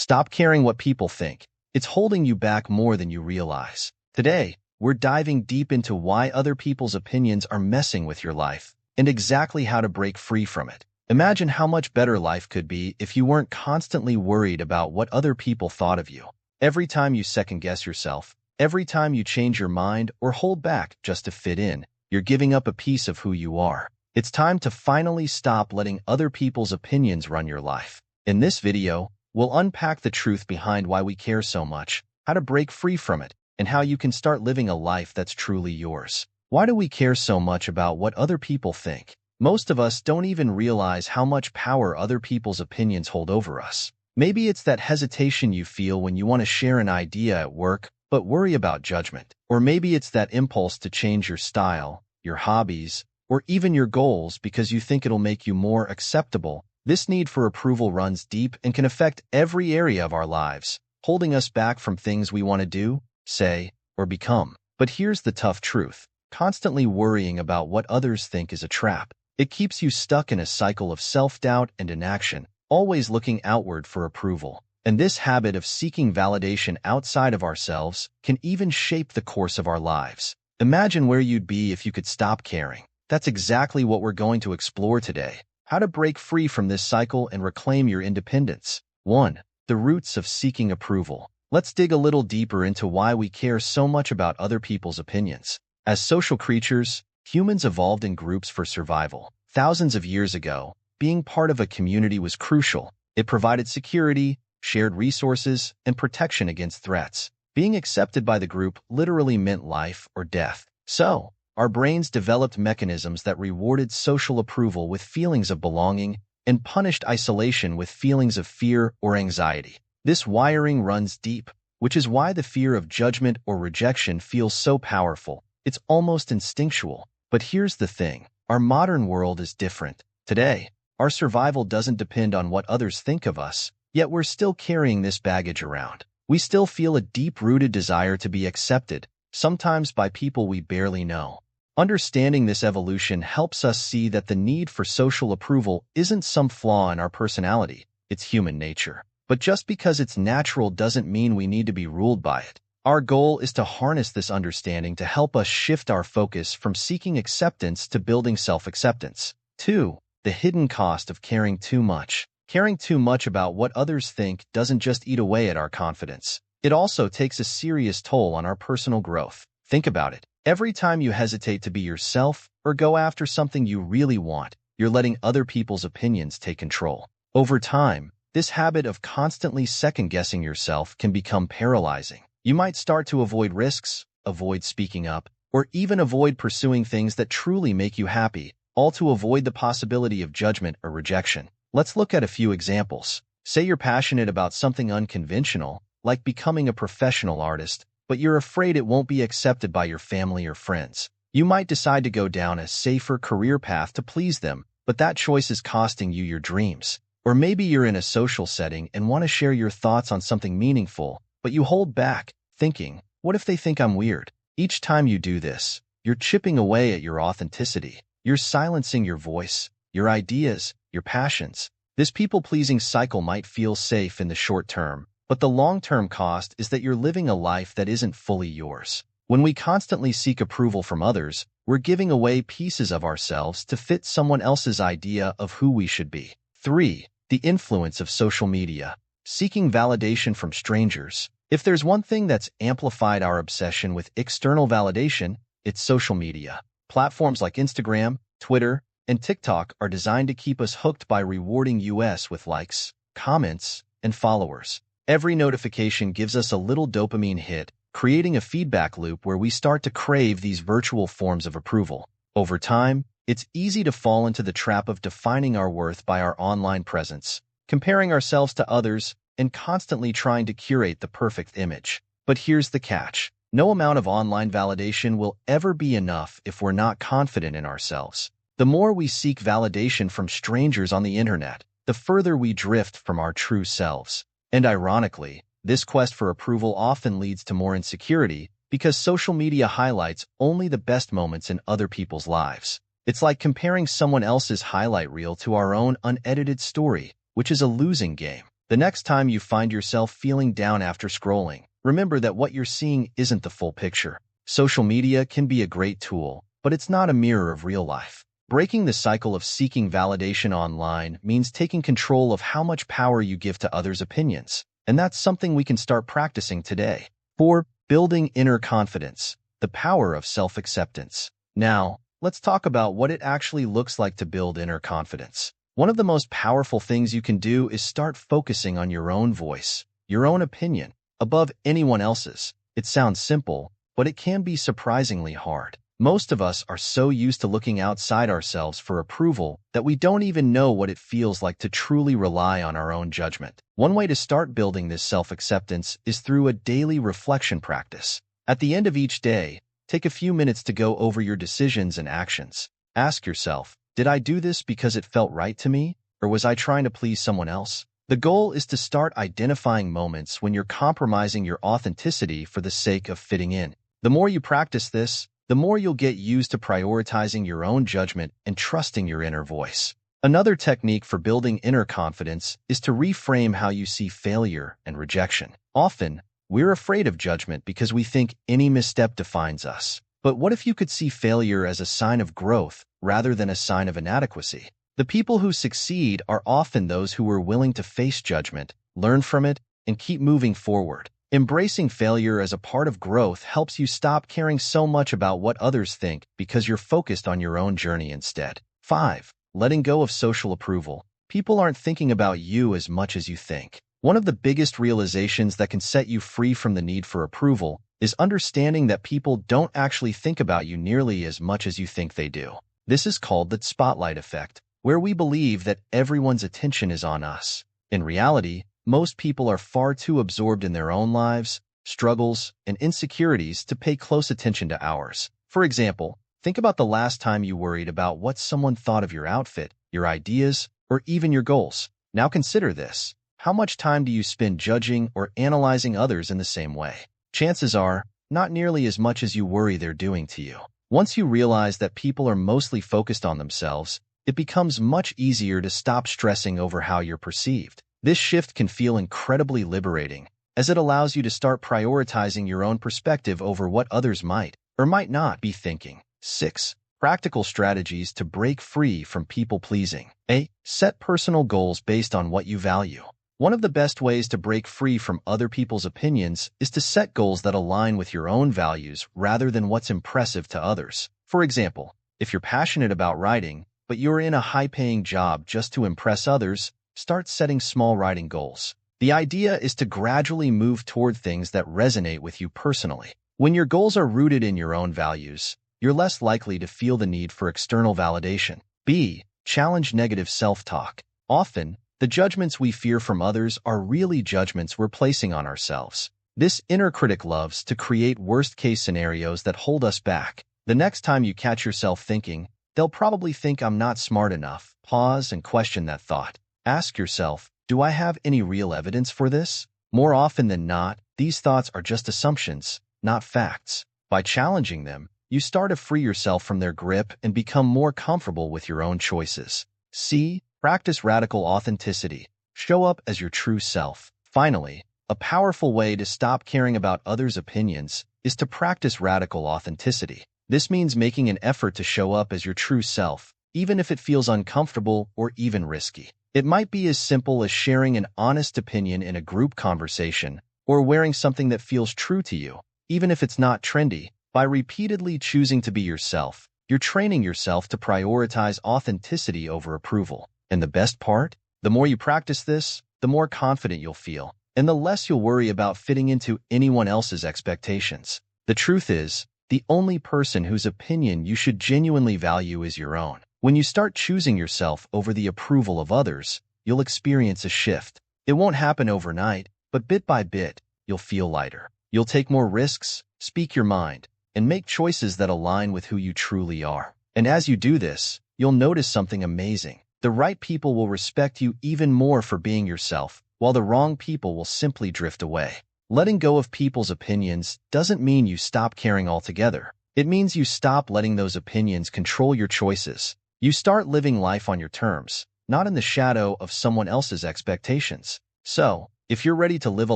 Stop caring what people think. It's holding you back more than you realize. Today, we're diving deep into why other people's opinions are messing with your life and exactly how to break free from it. Imagine how much better life could be if you weren't constantly worried about what other people thought of you. Every time you second-guess yourself, every time you change your mind or hold back just to fit in, you're giving up a piece of who you are. It's time to finally stop letting other people's opinions run your life. In this video, we'll unpack the truth behind why we care so much, how to break free from it, and how you can start living a life that's truly yours. Why do we care so much about what other people think? Most of us don't even realize how much power other people's opinions hold over us. Maybe it's that hesitation you feel when you want to share an idea at work, but worry about judgment. Or maybe it's that impulse to change your style, your hobbies, or even your goals because you think it'll make you more acceptable. This need for approval runs deep and can affect every area of our lives, holding us back from things we want to do, say, or become. But here's the tough truth. Constantly worrying about what others think is a trap. It keeps you stuck in a cycle of self-doubt and inaction, always looking outward for approval. And this habit of seeking validation outside of ourselves can even shape the course of our lives. Imagine where you'd be if you could stop caring. That's exactly what we're going to explore today. How to break free from this cycle and reclaim your independence. 1. The roots of seeking approval. Let's dig a little deeper into why we care so much about other people's opinions. As social creatures, humans evolved in groups for survival. Thousands of years ago, being part of a community was crucial. It provided security, shared resources, and protection against threats. Being accepted by the group literally meant life or death. So, our brains developed mechanisms that rewarded social approval with feelings of belonging and punished isolation with feelings of fear or anxiety. This wiring runs deep, which is why the fear of judgment or rejection feels so powerful. It's almost instinctual. But here's the thing. Our modern world is different. Today, our survival doesn't depend on what others think of us, yet we're still carrying this baggage around. We still feel a deep-rooted desire to be accepted, sometimes by people we barely know. Understanding this evolution helps us see that the need for social approval isn't some flaw in our personality, it's human nature. But just because it's natural doesn't mean we need to be ruled by it. Our goal is to harness this understanding to help us shift our focus from seeking acceptance to building self-acceptance. 2. The hidden cost of caring too much. Caring too much about what others think doesn't just eat away at our confidence. It also takes a serious toll on our personal growth. Think about it. Every time you hesitate to be yourself or go after something you really want, you're letting other people's opinions take control. Over time, this habit of constantly second-guessing yourself can become paralyzing. You might start to avoid risks, avoid speaking up, or even avoid pursuing things that truly make you happy, all to avoid the possibility of judgment or rejection. Let's look at a few examples. Say you're passionate about something unconventional, like becoming a professional artist, but you're afraid it won't be accepted by your family or friends. You might decide to go down a safer career path to please them, but that choice is costing you your dreams. Or maybe you're in a social setting and want to share your thoughts on something meaningful, but you hold back, thinking, what if they think I'm weird? Each time you do this, you're chipping away at your authenticity. You're silencing your voice, your ideas, your passions. This people-pleasing cycle might feel safe in the short term, but the long-term cost is that you're living a life that isn't fully yours. When we constantly seek approval from others, we're giving away pieces of ourselves to fit someone else's idea of who we should be. 3. The influence of social media. Seeking validation from strangers. If there's one thing that's amplified our obsession with external validation, it's social media. Platforms like Instagram, Twitter, and TikTok are designed to keep us hooked by rewarding us with likes, comments, and followers. Every notification gives us a little dopamine hit, creating a feedback loop where we start to crave these virtual forms of approval. Over time, it's easy to fall into the trap of defining our worth by our online presence, comparing ourselves to others, and constantly trying to curate the perfect image. But here's the catch. No amount of online validation will ever be enough if we're not confident in ourselves. The more we seek validation from strangers on the internet, the further we drift from our true selves. And ironically, this quest for approval often leads to more insecurity because social media highlights only the best moments in other people's lives. It's like comparing someone else's highlight reel to our own unedited story, which is a losing game. The next time you find yourself feeling down after scrolling, remember that what you're seeing isn't the full picture. Social media can be a great tool, but it's not a mirror of real life. Breaking the cycle of seeking validation online means taking control of how much power you give to others' opinions, and that's something we can start practicing today. 4. Building inner confidence, the power of self-acceptance. Now, let's talk about what it actually looks like to build inner confidence. One of the most powerful things you can do is start focusing on your own voice, your own opinion, above anyone else's. It sounds simple, but it can be surprisingly hard. Most of us are so used to looking outside ourselves for approval that we don't even know what it feels like to truly rely on our own judgment. One way to start building this self-acceptance is through a daily reflection practice. At the end of each day, take a few minutes to go over your decisions and actions. Ask yourself, did I do this because it felt right to me, or was I trying to please someone else? The goal is to start identifying moments when you're compromising your authenticity for the sake of fitting in. The more you practice this, the more you'll get used to prioritizing your own judgment and trusting your inner voice. Another technique for building inner confidence is to reframe how you see failure and rejection. Often, we're afraid of judgment because we think any misstep defines us. But what if you could see failure as a sign of growth rather than a sign of inadequacy? The people who succeed are often those who are willing to face judgment, learn from it, and keep moving forward. Embracing failure as a part of growth helps you stop caring so much about what others think because you're focused on your own journey instead. 5. Letting go of social approval. People aren't thinking about you as much as you think. One of the biggest realizations that can set you free from the need for approval is understanding that people don't actually think about you nearly as much as you think they do. This is called the spotlight effect, where we believe that everyone's attention is on us. In reality, most people are far too absorbed in their own lives, struggles, and insecurities to pay close attention to ours. For example, think about the last time you worried about what someone thought of your outfit, your ideas, or even your goals. Now consider this. How much time do you spend judging or analyzing others in the same way? Chances are, not nearly as much as you worry they're doing to you. Once you realize that people are mostly focused on themselves, it becomes much easier to stop stressing over how you're perceived. This shift can feel incredibly liberating, as it allows you to start prioritizing your own perspective over what others might or might not be thinking. 6. Practical strategies to break free from people-pleasing. A. Set personal goals based on what you value. One of the best ways to break free from other people's opinions is to set goals that align with your own values rather than what's impressive to others. For example, if you're passionate about writing, but you're in a high-paying job just to impress others, start setting small writing goals. The idea is to gradually move toward things that resonate with you personally. When your goals are rooted in your own values, you're less likely to feel the need for external validation. B. Challenge negative self-talk. Often, the judgments we fear from others are really judgments we're placing on ourselves. This inner critic loves to create worst-case scenarios that hold us back. The next time you catch yourself thinking, "They'll probably think I'm not smart enough," pause and question that thought. Ask yourself, do I have any real evidence for this? More often than not, these thoughts are just assumptions, not facts. By challenging them, you start to free yourself from their grip and become more comfortable with your own choices. C. Practice radical authenticity. Show up as your true self. Finally, a powerful way to stop caring about others' opinions is to practice radical authenticity. This means making an effort to show up as your true self, even if it feels uncomfortable or even risky. It might be as simple as sharing an honest opinion in a group conversation or wearing something that feels true to you, even if it's not trendy. By repeatedly choosing to be yourself, you're training yourself to prioritize authenticity over approval. And the best part? The more you practice this, the more confident you'll feel, and the less you'll worry about fitting into anyone else's expectations. The truth is, the only person whose opinion you should genuinely value is your own. When you start choosing yourself over the approval of others, you'll experience a shift. It won't happen overnight, but bit by bit, you'll feel lighter. You'll take more risks, speak your mind, and make choices that align with who you truly are. And as you do this, you'll notice something amazing. The right people will respect you even more for being yourself, while the wrong people will simply drift away. Letting go of people's opinions doesn't mean you stop caring altogether. It means you stop letting those opinions control your choices. You start living life on your terms, not in the shadow of someone else's expectations. So, if you're ready to live a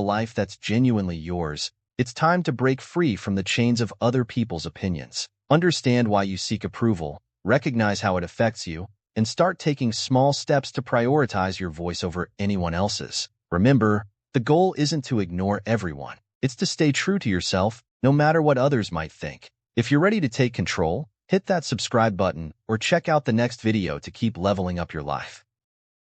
life that's genuinely yours, it's time to break free from the chains of other people's opinions. Understand why you seek approval, recognize how it affects you, and start taking small steps to prioritize your voice over anyone else's. Remember, the goal isn't to ignore everyone. It's to stay true to yourself, no matter what others might think. If you're ready to take control, hit that subscribe button or check out the next video to keep leveling up your life.